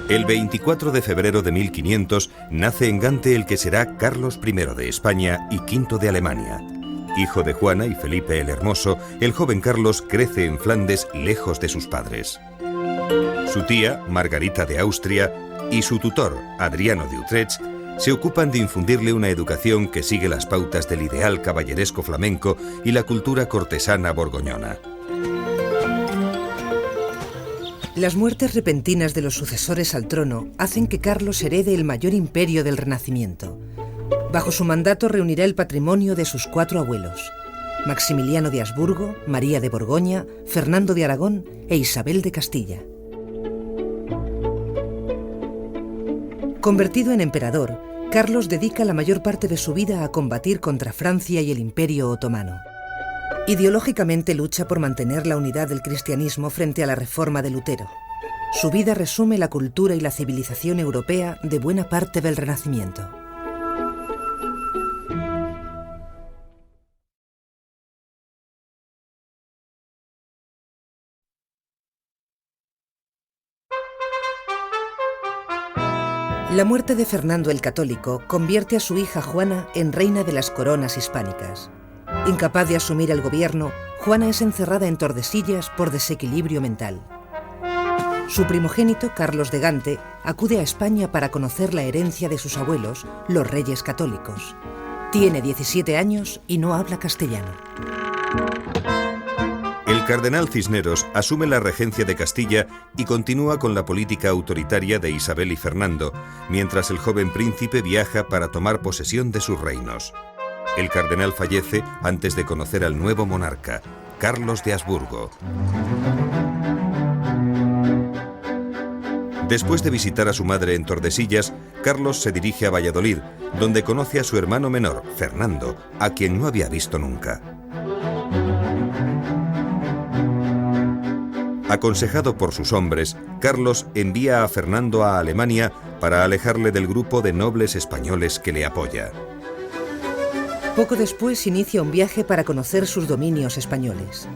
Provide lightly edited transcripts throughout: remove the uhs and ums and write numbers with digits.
El 24 de febrero de 1500 nace en Gante el que será Carlos I de España y V de Alemania. Hijo de Juana y Felipe el Hermoso, el joven Carlos crece en Flandes lejos de sus padres. Su tía, Margarita de Austria, y su tutor, Adriano de Utrecht, se ocupan de infundirle una educación que sigue las pautas del ideal caballeresco flamenco y la cultura cortesana borgoñona. Las muertes repentinas de los sucesores al trono hacen que Carlos herede el mayor imperio del Renacimiento. Bajo su mandato reunirá el patrimonio de sus 4 abuelos: Maximiliano de Habsburgo, María de Borgoña, Fernando de Aragón e Isabel de Castilla. Convertido en emperador, Carlos dedica la mayor parte de su vida a combatir contra Francia y el Imperio Otomano. Ideológicamente lucha por mantener la unidad del cristianismo frente a la reforma de Lutero. Su vida resume la cultura y la civilización europea de buena parte del Renacimiento. La muerte de Fernando el Católico convierte a su hija Juana en reina de las coronas hispánicas. Incapaz de asumir el gobierno, Juana es encerrada en Tordesillas por desequilibrio mental. Su primogénito, Carlos de Gante, acude a España para conocer la herencia de sus abuelos, los reyes católicos. Tiene 17 años y no habla castellano. El cardenal Cisneros asume la regencia de Castilla y continúa con la política autoritaria de Isabel y Fernando, mientras el joven príncipe viaja para tomar posesión de sus reinos. El cardenal fallece antes de conocer al nuevo monarca, Carlos de Habsburgo. Después de visitar a su madre en Tordesillas, Carlos se dirige a Valladolid, donde conoce a su hermano menor, Fernando, a quien no había visto nunca. Aconsejado por sus hombres, Carlos envía a Fernando a Alemania para alejarle del grupo de nobles españoles que le apoya. Poco después inicia un viaje para conocer sus dominios españoles.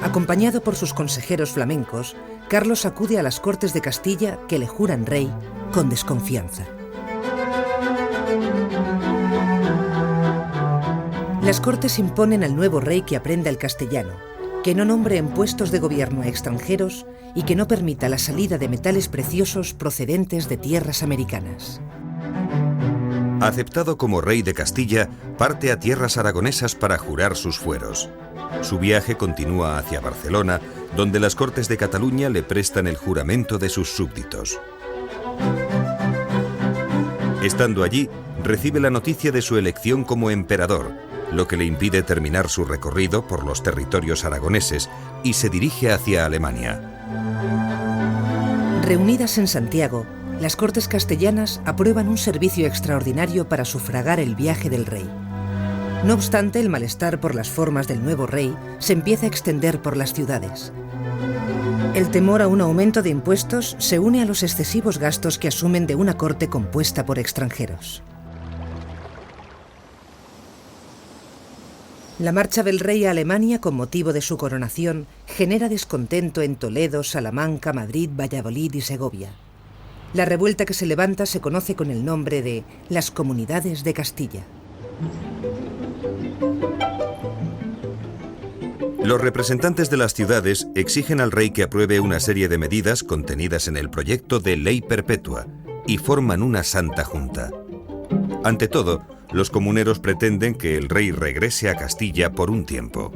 Acompañado por sus consejeros flamencos, Carlos acude a las Cortes de Castilla, que le juran rey, con desconfianza. Las Cortes imponen al nuevo rey que aprenda el castellano, que no nombre en puestos de gobierno a extranjeros y que no permita la salida de metales preciosos procedentes de tierras americanas. Aceptado como rey de Castilla, parte a tierras aragonesas para jurar sus fueros. Su viaje continúa hacia Barcelona, donde las Cortes de Cataluña le prestan el juramento de sus súbditos. Estando allí, recibe la noticia de su elección como emperador, lo que le impide terminar su recorrido por los territorios aragoneses y se dirige hacia Alemania. Reunidas en Santiago, las Cortes castellanas aprueban un servicio extraordinario para sufragar el viaje del rey. No obstante, el malestar por las formas del nuevo rey se empieza a extender por las ciudades. El temor a un aumento de impuestos se une a los excesivos gastos que asumen de una corte compuesta por extranjeros. La marcha del rey a Alemania con motivo de su coronación genera descontento en Toledo, Salamanca, Madrid, Valladolid y Segovia. La revuelta que se levanta se conoce con el nombre de las Comunidades de Castilla. Los representantes de las ciudades exigen al rey que apruebe una serie de medidas contenidas en el proyecto de Ley Perpetua y forman una Santa Junta. Ante todo, los comuneros pretenden que el rey regrese a Castilla por un tiempo.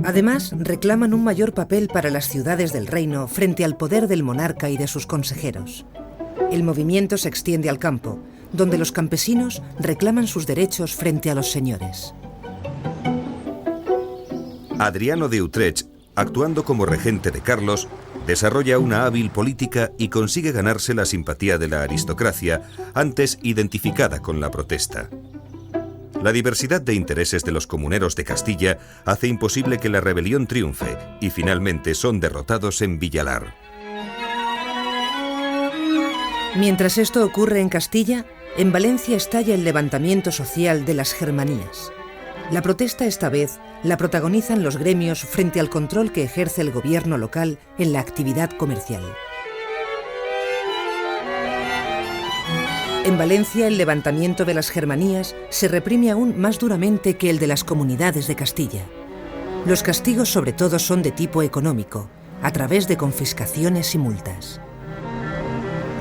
Además, reclaman un mayor papel para las ciudades del reino frente al poder del monarca y de sus consejeros. El movimiento se extiende al campo, donde los campesinos reclaman sus derechos frente a los señores. Adriano de Utrecht, actuando como regente de Carlos, desarrolla una hábil política y consigue ganarse la simpatía de la aristocracia, antes identificada con la protesta. La diversidad de intereses de los comuneros de Castilla hace imposible que la rebelión triunfe y finalmente son derrotados en Villalar. Mientras esto ocurre en Castilla, en Valencia estalla el levantamiento social de las Germanías. La protesta esta vez la protagonizan los gremios frente al control que ejerce el gobierno local en la actividad comercial. En Valencia, el levantamiento de las Germanías se reprime aún más duramente que el de las comunidades de Castilla. Los castigos sobre todo son de tipo económico, a través de confiscaciones y multas.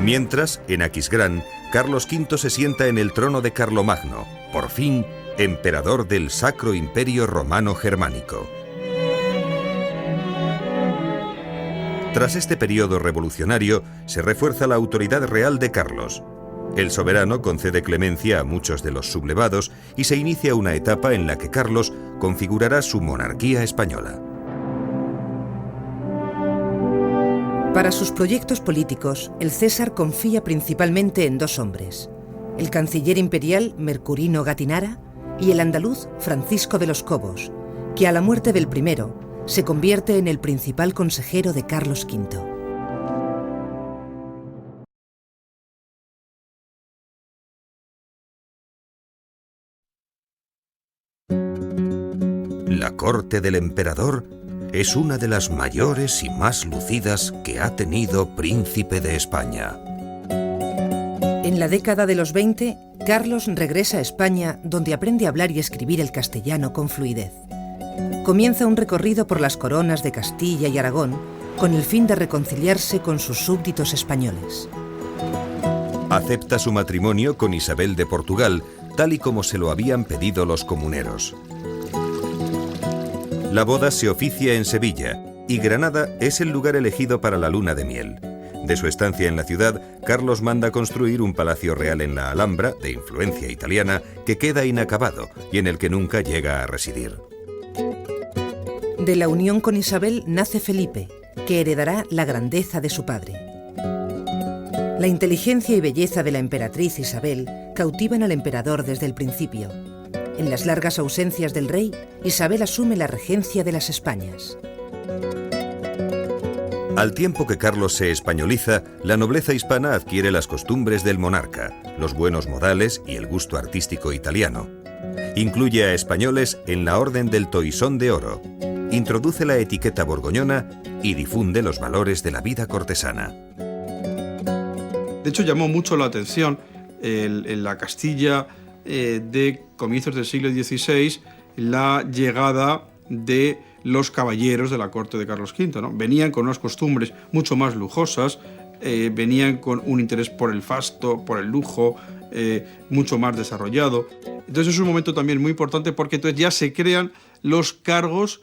Mientras, en Aquisgrán, Carlos V se sienta en el trono de Carlomagno, por fin, emperador del Sacro Imperio Romano Germánico. Tras este periodo revolucionario, se refuerza la autoridad real de Carlos. El soberano concede clemencia a muchos de los sublevados y se inicia una etapa en la que Carlos configurará su monarquía española. Para sus proyectos políticos, el César confía principalmente en dos hombres: el canciller imperial Mercurino Gatinara y el andaluz Francisco de los Cobos, que a la muerte del primero se convierte en el principal consejero de Carlos V. La corte del emperador es una de las mayores y más lucidas que ha tenido Príncipe de España. En la década de los 20, Carlos regresa a España, donde aprende a hablar y escribir el castellano con fluidez. Comienza un recorrido por las coronas de Castilla y Aragón con el fin de reconciliarse con sus súbditos españoles. Acepta su matrimonio con Isabel de Portugal, tal y como se lo habían pedido los comuneros. La boda se oficia en Sevilla y Granada es el lugar elegido para la luna de miel. De su estancia en la ciudad, Carlos manda construir un palacio real en la Alhambra, de influencia italiana, que queda inacabado y en el que nunca llega a residir. De la unión con Isabel nace Felipe, que heredará la grandeza de su padre. La inteligencia y belleza de la emperatriz Isabel cautivan al emperador desde el principio. En las largas ausencias del rey, Isabel asume la regencia de las Españas. Al tiempo que Carlos se españoliza, la nobleza hispana adquiere las costumbres del monarca, los buenos modales y el gusto artístico italiano. Incluye a españoles en la Orden del Toisón de Oro, introduce la etiqueta borgoñona y difunde los valores de la vida cortesana. De hecho, llamó mucho la atención en la Castilla de comienzos del siglo XVI la llegada de los caballeros de la corte de Carlos V, ¿no? Venían con unas costumbres mucho más lujosas, venían con un interés por el fasto, por el lujo, mucho más desarrollado. Entonces es un momento también muy importante porque entonces ya se crean los cargos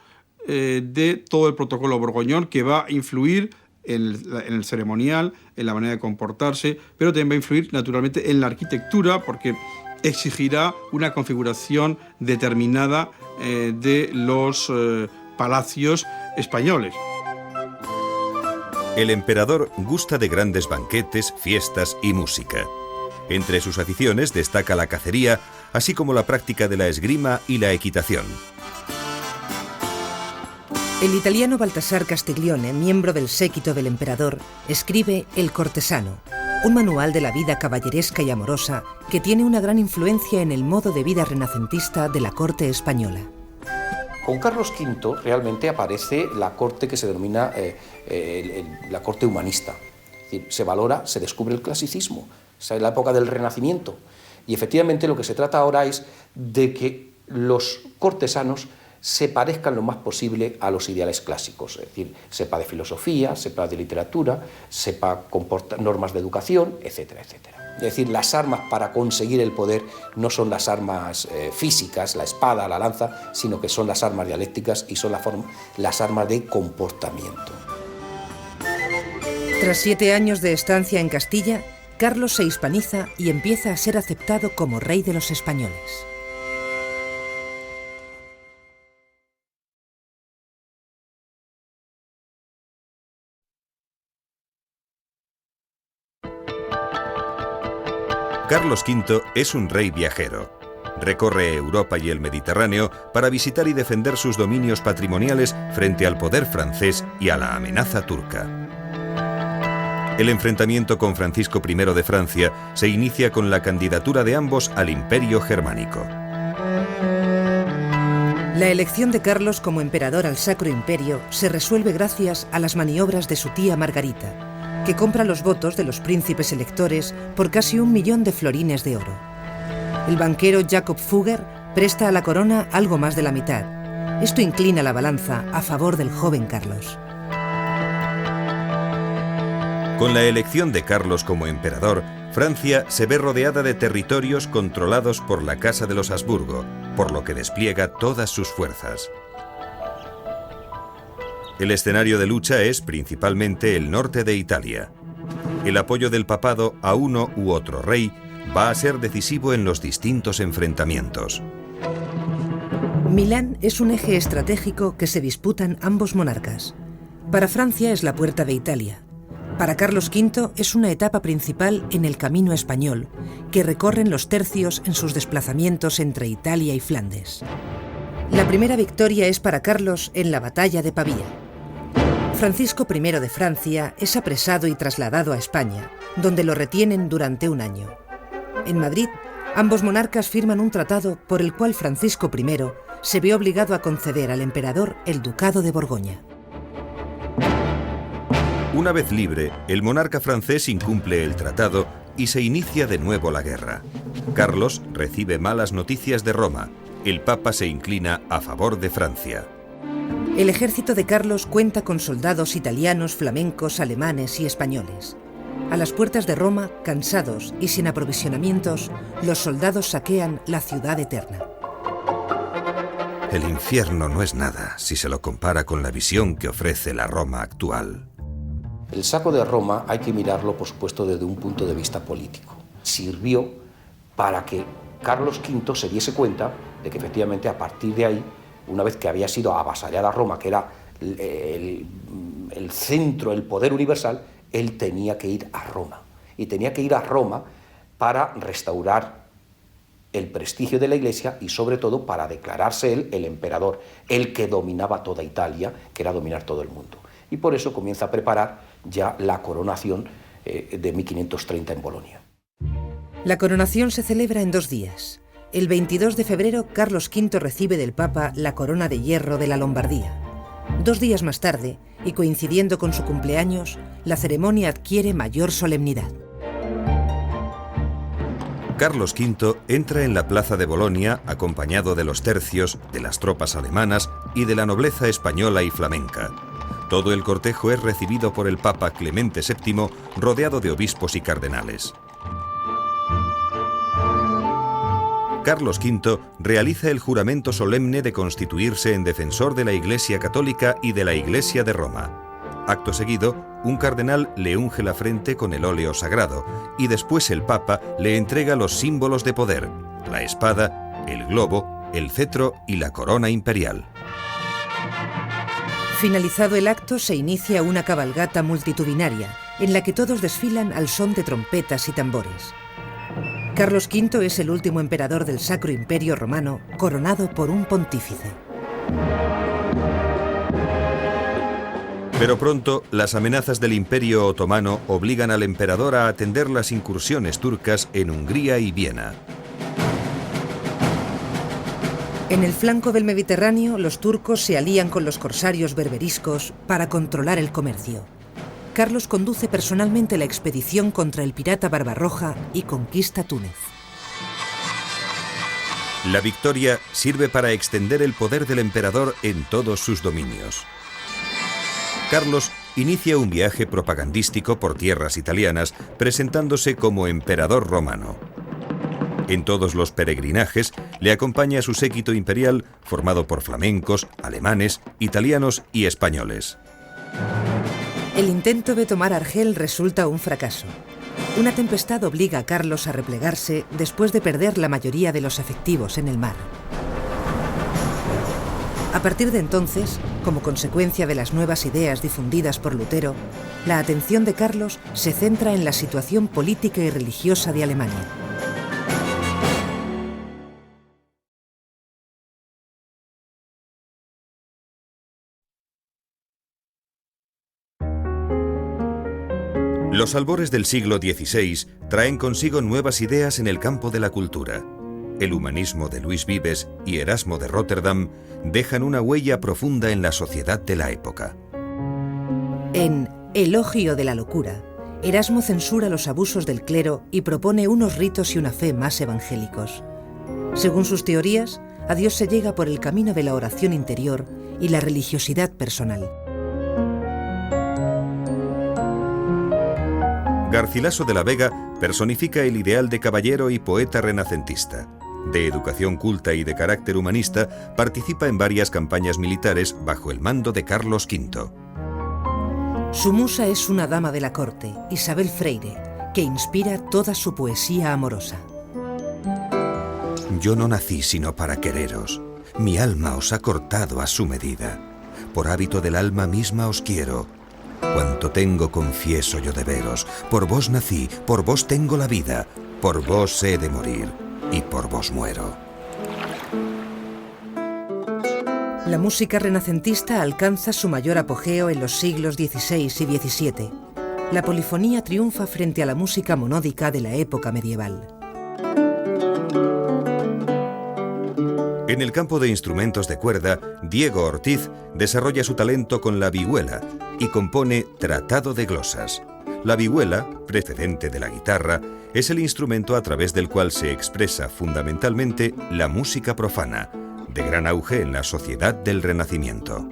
de todo el protocolo borgoñón, que va a influir en el ceremonial, en la manera de comportarse, pero también va a influir naturalmente en la arquitectura, porque exigirá una configuración determinada de los palacios españoles. El emperador gusta de grandes banquetes, fiestas y música. Entre sus aficiones destaca la cacería, así como la práctica de la esgrima y la equitación. El italiano Baltasar Castiglione, miembro del séquito del emperador, escribe El Cortesano, un manual de la vida caballeresca y amorosa que tiene una gran influencia en el modo de vida renacentista de la corte española. Con Carlos V realmente aparece la corte que se denomina la corte humanista. Es decir, se valora, se descubre el clasicismo, esa es la época del Renacimiento. Y efectivamente lo que se trata ahora es de que los cortesanos se parezcan lo más posible a los ideales clásicos, es decir, sepa de filosofía, sepa de literatura, sepa normas de educación, etcétera, etcétera. Es decir, las armas para conseguir el poder no son las armas físicas, la espada, la lanza, sino que son las armas dialécticas y son las armas de comportamiento. Tras 7 años de estancia en Castilla, Carlos se hispaniza y empieza a ser aceptado como rey de los españoles. Carlos V es un rey viajero. Recorre Europa y el Mediterráneo para visitar y defender sus dominios patrimoniales frente al poder francés y a la amenaza turca. El enfrentamiento con Francisco I de Francia se inicia con la candidatura de ambos al Imperio Germánico. La elección de Carlos como emperador al Sacro Imperio se resuelve gracias a las maniobras de su tía Margarita, que compra los votos de los príncipes electores por casi 1 millón de florines de oro. El banquero Jacob Fugger presta a la corona algo más de la mitad. Esto inclina la balanza a favor del joven Carlos. Con la elección de Carlos como emperador, Francia se ve rodeada de territorios controlados por la Casa de los Habsburgo, por lo que despliega todas sus fuerzas. El escenario de lucha es principalmente el norte de Italia. El apoyo del papado a uno u otro rey va a ser decisivo en los distintos enfrentamientos. Milán es un eje estratégico que se disputan ambos monarcas. Para Francia es la puerta de Italia. Para Carlos V es una etapa principal en el camino español, que recorren los tercios en sus desplazamientos entre Italia y Flandes. La primera victoria es para Carlos en la batalla de Pavía. Francisco I de Francia es apresado y trasladado a España, donde lo retienen durante 1 año. En Madrid, ambos monarcas firman un tratado por el cual Francisco I se ve obligado a conceder al emperador el ducado de Borgoña. Una vez libre, el monarca francés incumple el tratado y se inicia de nuevo la guerra. Carlos recibe malas noticias de Roma. El Papa se inclina a favor de Francia. El ejército de Carlos cuenta con soldados italianos, flamencos, alemanes y españoles. A las puertas de Roma, cansados y sin aprovisionamientos, los soldados saquean la ciudad eterna. El infierno no es nada si se lo compara con la visión que ofrece la Roma actual. El saco de Roma hay que mirarlo, por supuesto, desde un punto de vista político. Sirvió para que Carlos V se diese cuenta de que efectivamente a partir de ahí, una vez que había sido avasallada Roma, que era el centro, el poder universal, él tenía que ir a Roma. Y tenía que ir a Roma para restaurar el prestigio de la Iglesia y sobre todo para declararse él el emperador, el que dominaba toda Italia, que era dominar todo el mundo. Y por eso comienza a preparar ya la coronación de 1530 en Bolonia. La coronación se celebra en 2 días. El 22 de febrero, Carlos V recibe del Papa la corona de hierro de la Lombardía. 2 días más tarde, y coincidiendo con su cumpleaños, la ceremonia adquiere mayor solemnidad. Carlos V entra en la plaza de Bolonia acompañado de los tercios, de las tropas alemanas y de la nobleza española y flamenca. Todo el cortejo es recibido por el Papa Clemente VII, rodeado de obispos y cardenales. Carlos V realiza el juramento solemne de constituirse en defensor de la Iglesia Católica y de la Iglesia de Roma. Acto seguido, un cardenal le unge la frente con el óleo sagrado y después el Papa le entrega los símbolos de poder, la espada, el globo, el cetro y la corona imperial. Finalizado el acto, se inicia una cabalgata multitudinaria, en la que todos desfilan al son de trompetas y tambores. Carlos V es el último emperador del Sacro Imperio Romano, coronado por un pontífice. Pero pronto, las amenazas del Imperio Otomano obligan al emperador a atender las incursiones turcas en Hungría y Viena. En el flanco del Mediterráneo, los turcos se alían con los corsarios berberiscos para controlar el comercio. Carlos conduce personalmente la expedición contra el pirata Barbarroja y conquista Túnez. La victoria sirve para extender el poder del emperador en todos sus dominios. Carlos inicia un viaje propagandístico por tierras italianas, presentándose como emperador romano. En todos los peregrinajes le acompaña su séquito imperial formado por flamencos, alemanes, italianos y españoles. El intento de tomar Argel resulta un fracaso. Una tempestad obliga a Carlos a replegarse después de perder la mayoría de los efectivos en el mar. A partir de entonces, como consecuencia de las nuevas ideas difundidas por Lutero, la atención de Carlos se centra en la situación política y religiosa de Alemania. Los albores del siglo XVI traen consigo nuevas ideas en el campo de la cultura. El humanismo de Luis Vives y Erasmo de Róterdam dejan una huella profunda en la sociedad de la época. En Elogio de la locura, Erasmo censura los abusos del clero y propone unos ritos y una fe más evangélicos. Según sus teorías, a Dios se llega por el camino de la oración interior y la religiosidad personal. Garcilaso de la Vega personifica el ideal de caballero y poeta renacentista. De educación culta y de carácter humanista, participa en varias campañas militares bajo el mando de Carlos V. Su musa es una dama de la corte, Isabel Freire, que inspira toda su poesía amorosa. Yo no nací sino para quereros. Mi alma os ha cortado a su medida. Por hábito del alma misma os quiero. Cuanto tengo confieso yo de veros. Por vos nací, por vos tengo la vida. Por vos he de morir y por vos muero. La música renacentista alcanza su mayor apogeo en los siglos XVI y XVII. La polifonía triunfa frente a la música monódica de la época medieval. En el campo de instrumentos de cuerda, Diego Ortiz desarrolla su talento con la vihuela y compone Tratado de glosas. La vihuela, precedente de la guitarra, es el instrumento a través del cual se expresa fundamentalmente la música profana, de gran auge en la sociedad del Renacimiento.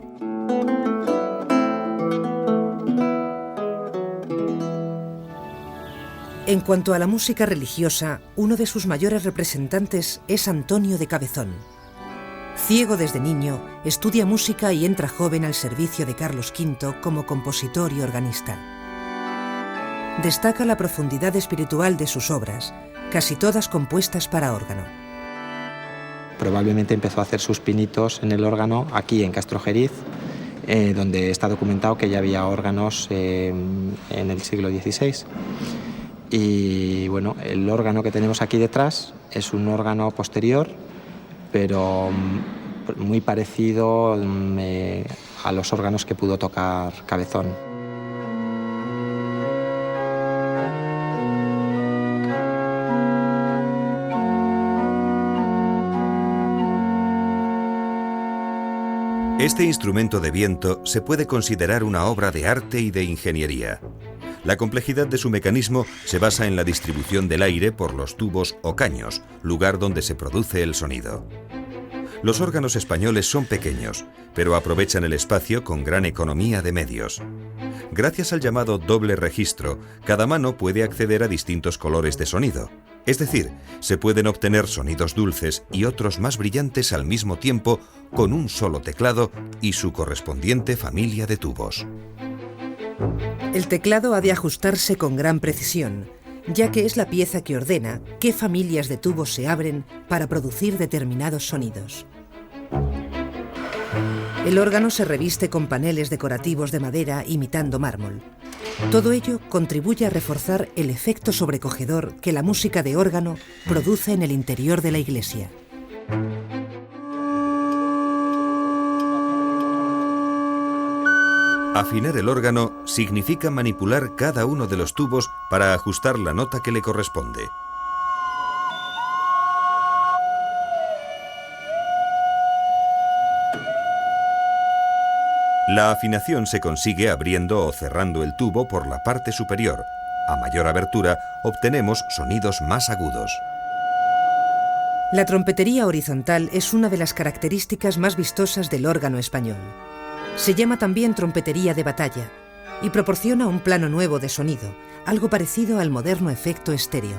En cuanto a la música religiosa, uno de sus mayores representantes es Antonio de Cabezón. Ciego desde niño, estudia música y entra joven al servicio de Carlos V como compositor y organista. Destaca la profundidad espiritual de sus obras, casi todas compuestas para órgano. Probablemente empezó a hacer sus pinitos en el órgano aquí en Castrojeriz, donde está documentado que ya había órganos en el siglo XVI. Y bueno, el órgano que tenemos aquí detrás es un órgano posterior, pero muy parecido a los órganos que pudo tocar Cabezón. Este instrumento de viento se puede considerar una obra de arte y de ingeniería. La complejidad de su mecanismo se basa en la distribución del aire por los tubos o caños, lugar donde se produce el sonido. Los órganos españoles son pequeños, pero aprovechan el espacio con gran economía de medios. Gracias al llamado doble registro, cada mano puede acceder a distintos colores de sonido. Es decir, se pueden obtener sonidos dulces y otros más brillantes al mismo tiempo con un solo teclado y su correspondiente familia de tubos. El teclado ha de ajustarse con gran precisión, ya que es la pieza que ordena qué familias de tubos se abren para producir determinados sonidos. El órgano se reviste con paneles decorativos de madera imitando mármol. Todo ello contribuye a reforzar el efecto sobrecogedor que la música de órgano produce en el interior de la iglesia. Afinar el órgano significa manipular cada uno de los tubos para ajustar la nota que le corresponde. La afinación se consigue abriendo o cerrando el tubo por la parte superior. A mayor abertura obtenemos sonidos más agudos. La trompetería horizontal es una de las características más vistosas del órgano español. Se llama también trompetería de batalla y proporciona un plano nuevo de sonido, algo parecido al moderno efecto estéreo.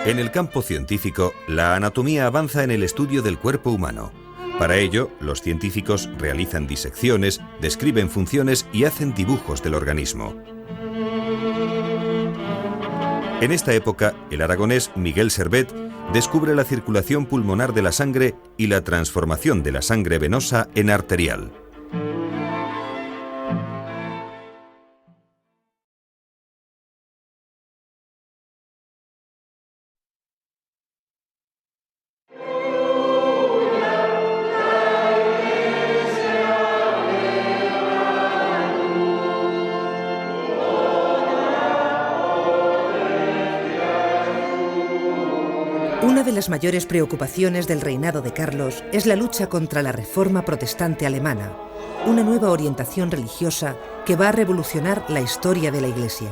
En el campo científico, la anatomía avanza en el estudio del cuerpo humano. Para ello, los científicos realizan disecciones, describen funciones y hacen dibujos del organismo. En esta época, el aragonés Miguel Servet descubre la circulación pulmonar de la sangre y la transformación de la sangre venosa en arterial. Una de las mayores preocupaciones del reinado de Carlos es la lucha contra la Reforma Protestante alemana, una nueva orientación religiosa que va a revolucionar la historia de la Iglesia.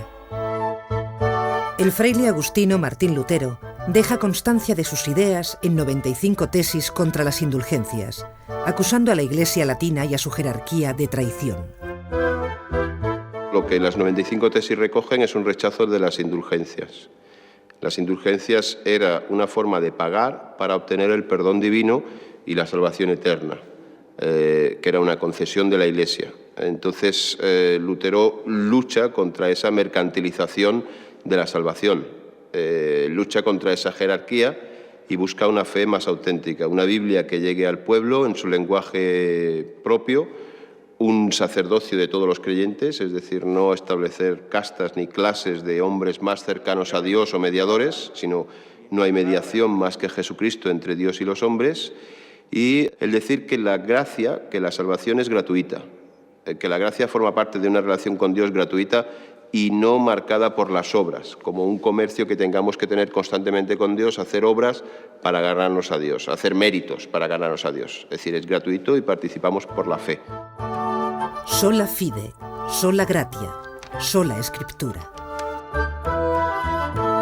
El fraile agustino Martín Lutero deja constancia de sus ideas en 95 tesis contra las indulgencias, acusando a la Iglesia latina y a su jerarquía de traición. Lo que las 95 tesis recogen es un rechazo de las indulgencias. Las indulgencias era una forma de pagar para obtener el perdón divino y la salvación eterna, que era una concesión de la Iglesia. Entonces, Lutero lucha contra esa mercantilización de la salvación, lucha contra esa jerarquía y busca una fe más auténtica, una Biblia que llegue al pueblo en su lenguaje propio, un sacerdocio de todos los creyentes, es decir, no establecer castas ni clases de hombres más cercanos a Dios o mediadores, sino no hay mediación más que Jesucristo entre Dios y los hombres, y el decir que la gracia, que la salvación es gratuita, que la gracia forma parte de una relación con Dios gratuita y no marcada por las obras, como un comercio que tengamos que tener constantemente con Dios, hacer obras para ganarnos a Dios, hacer méritos para ganarnos a Dios. Es decir, es gratuito y participamos por la fe. Sola fide, sola gratia, sola escritura.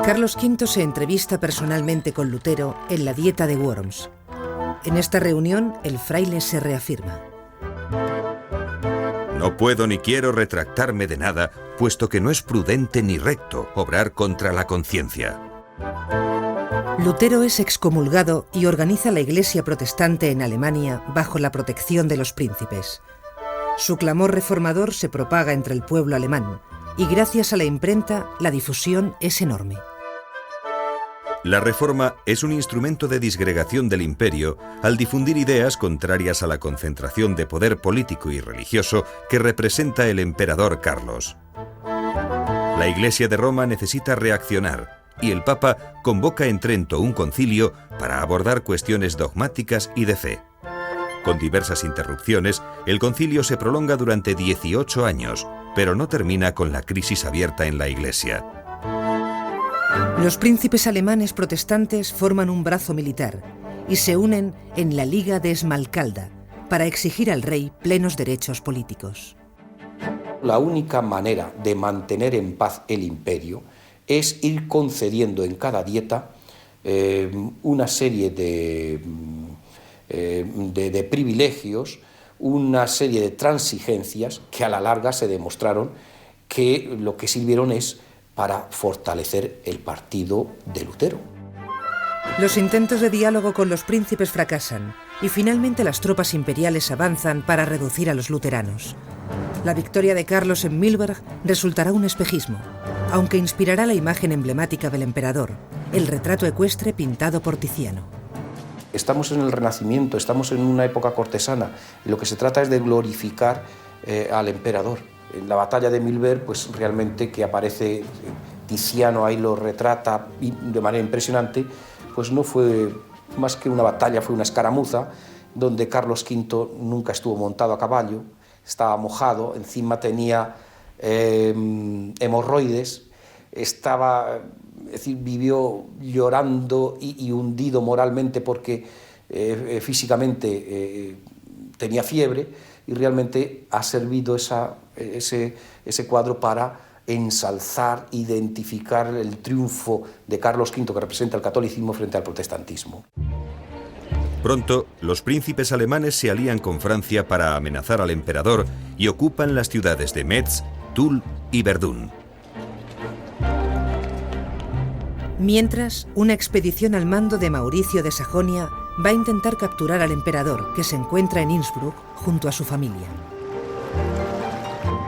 Carlos V se entrevista personalmente con Lutero en la Dieta de Worms. En esta reunión, el fraile se reafirma. No puedo ni quiero retractarme de nada, puesto que no es prudente ni recto obrar contra la conciencia. Lutero es excomulgado y organiza la Iglesia protestante en Alemania bajo la protección de los príncipes. Su clamor reformador se propaga entre el pueblo alemán y gracias a la imprenta la difusión es enorme. La Reforma es un instrumento de disgregación del imperio al difundir ideas contrarias a la concentración de poder político y religioso que representa el emperador Carlos. La Iglesia de Roma necesita reaccionar y el Papa convoca en Trento un concilio para abordar cuestiones dogmáticas y de fe. Con diversas interrupciones, el concilio se prolonga durante 18 años, pero no termina con la crisis abierta en la Iglesia. Los príncipes alemanes protestantes forman un brazo militar y se unen en la Liga de Esmalcalda para exigir al rey plenos derechos políticos. La única manera de mantener en paz el imperio es ir concediendo en cada dieta una serie de privilegios, una serie de transigencias que a la larga se demostraron que lo que sirvieron es para fortalecer el partido de Lutero. Los intentos de diálogo con los príncipes fracasan y finalmente las tropas imperiales avanzan para reducir a los luteranos. La victoria de Carlos en Mühlberg resultará un espejismo, aunque inspirará la imagen emblemática del emperador, el retrato ecuestre pintado por Tiziano. Estamos en el Renacimiento, estamos en una época cortesana, y lo que se trata es de glorificar al emperador. En la batalla de Mühlberg, pues realmente que aparece Tiziano, ahí lo retrata de manera impresionante, pues no fue más que una batalla, fue una escaramuza, donde Carlos V nunca estuvo montado a caballo, estaba mojado, encima tenía hemorroides, estaba, es decir, vivió llorando y hundido moralmente porque físicamente tenía fiebre, y realmente ha servido ese cuadro para ensalzar, identificar el triunfo de Carlos V, que representa el catolicismo frente al protestantismo. Pronto, los príncipes alemanes se alían con Francia para amenazar al emperador y ocupan las ciudades de Metz, Toul y Verdún. Mientras, una expedición al mando de Mauricio de Sajonia va a intentar capturar al emperador, que se encuentra en Innsbruck junto a su familia.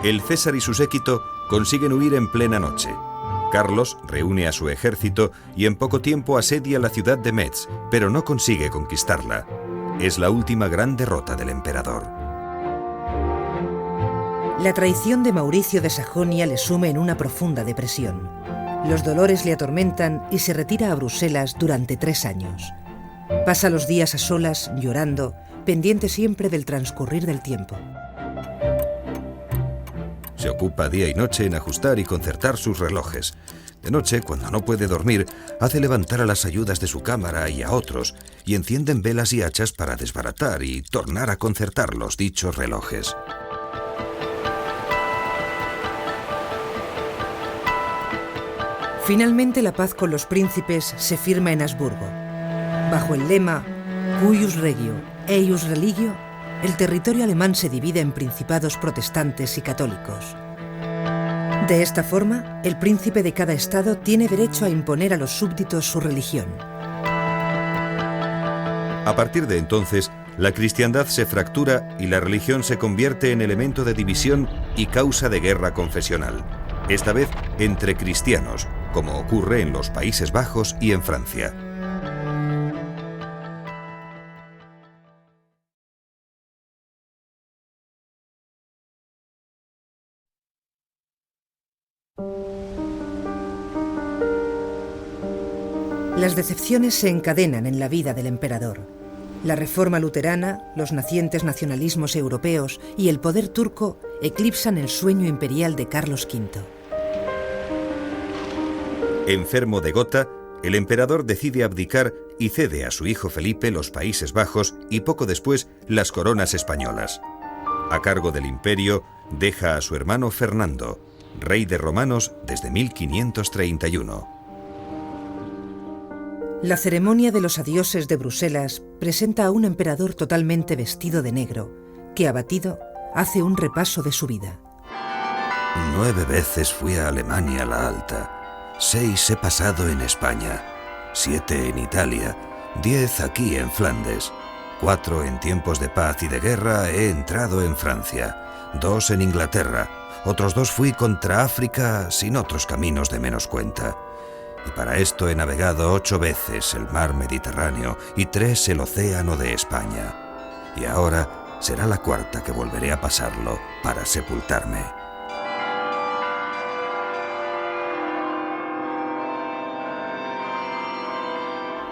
El César y su séquito consiguen huir en plena noche. Carlos reúne a su ejército y en poco tiempo asedia la ciudad de Metz, pero no consigue conquistarla. Es la última gran derrota del emperador. La traición de Mauricio de Sajonia le sume en una profunda depresión. Los dolores le atormentan y se retira a Bruselas durante 3 años. Pasa los días a solas, llorando, pendiente siempre del transcurrir del tiempo. Se ocupa día y noche en ajustar y concertar sus relojes. De noche, cuando no puede dormir, hace levantar a las ayudas de su cámara y a otros, y encienden velas y hachas para desbaratar y tornar a concertar los dichos relojes. Finalmente la paz con los príncipes se firma en Habsburgo. Bajo el lema Cuius regio, eius religio, el territorio alemán se divide en principados protestantes y católicos. De esta forma, el príncipe de cada estado tiene derecho a imponer a los súbditos su religión. A partir de entonces, la cristiandad se fractura y la religión se convierte en elemento de división y causa de guerra confesional, esta vez entre cristianos, como ocurre en los Países Bajos y en Francia. Las decepciones se encadenan en la vida del emperador. La reforma luterana, los nacientes nacionalismos europeos y el poder turco eclipsan el sueño imperial de Carlos V. Enfermo de gota, el emperador decide abdicar y cede a su hijo Felipe los Países Bajos y poco después las coronas españolas. A cargo del imperio, deja a su hermano Fernando, rey de romanos desde 1531. La ceremonia de los adioses de Bruselas presenta a un emperador totalmente vestido de negro, que abatido hace un repaso de su vida. 9 veces fui a Alemania la Alta, 6 he pasado en España, 7 en Italia, 10 aquí en Flandes, 4 en tiempos de paz y de guerra he entrado en Francia, 2 en Inglaterra, otros 2 fui contra África sin otros caminos de menos cuenta. Y para esto he navegado 8 veces el mar Mediterráneo y 3 el océano de España. Y ahora será la 4ª que volveré a pasarlo para sepultarme.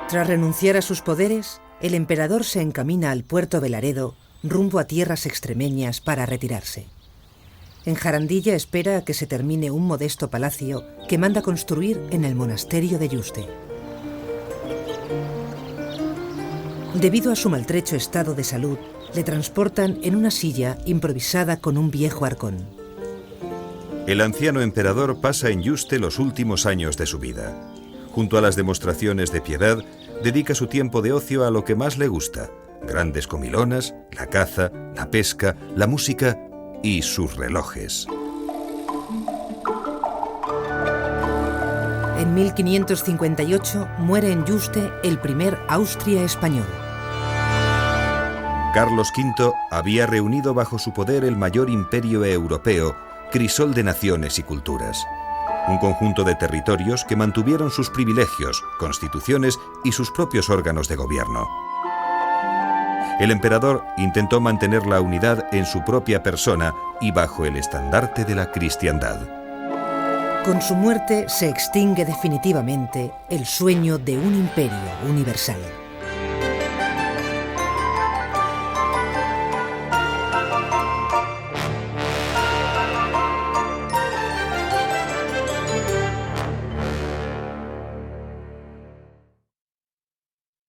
Tras renunciar a sus poderes, el emperador se encamina al puerto de Laredo, rumbo a tierras extremeñas para retirarse. En Jarandilla espera a que se termine un modesto palacio que manda construir en el monasterio de Yuste. Debido a su maltrecho estado de salud, le transportan en una silla improvisada con un viejo arcón. El anciano emperador pasa en Yuste los últimos años de su vida. Junto a las demostraciones de piedad, dedica su tiempo de ocio a lo que más le gusta: grandes comilonas, la caza, la pesca, la música y sus relojes. En 1558 muere en Yuste el primer Austria español. Carlos V había reunido bajo su poder el mayor imperio europeo, crisol de naciones y culturas. Un conjunto de territorios que mantuvieron sus privilegios, constituciones y sus propios órganos de gobierno. El emperador intentó mantener la unidad en su propia persona y bajo el estandarte de la cristiandad. Con su muerte se extingue definitivamente el sueño de un imperio universal.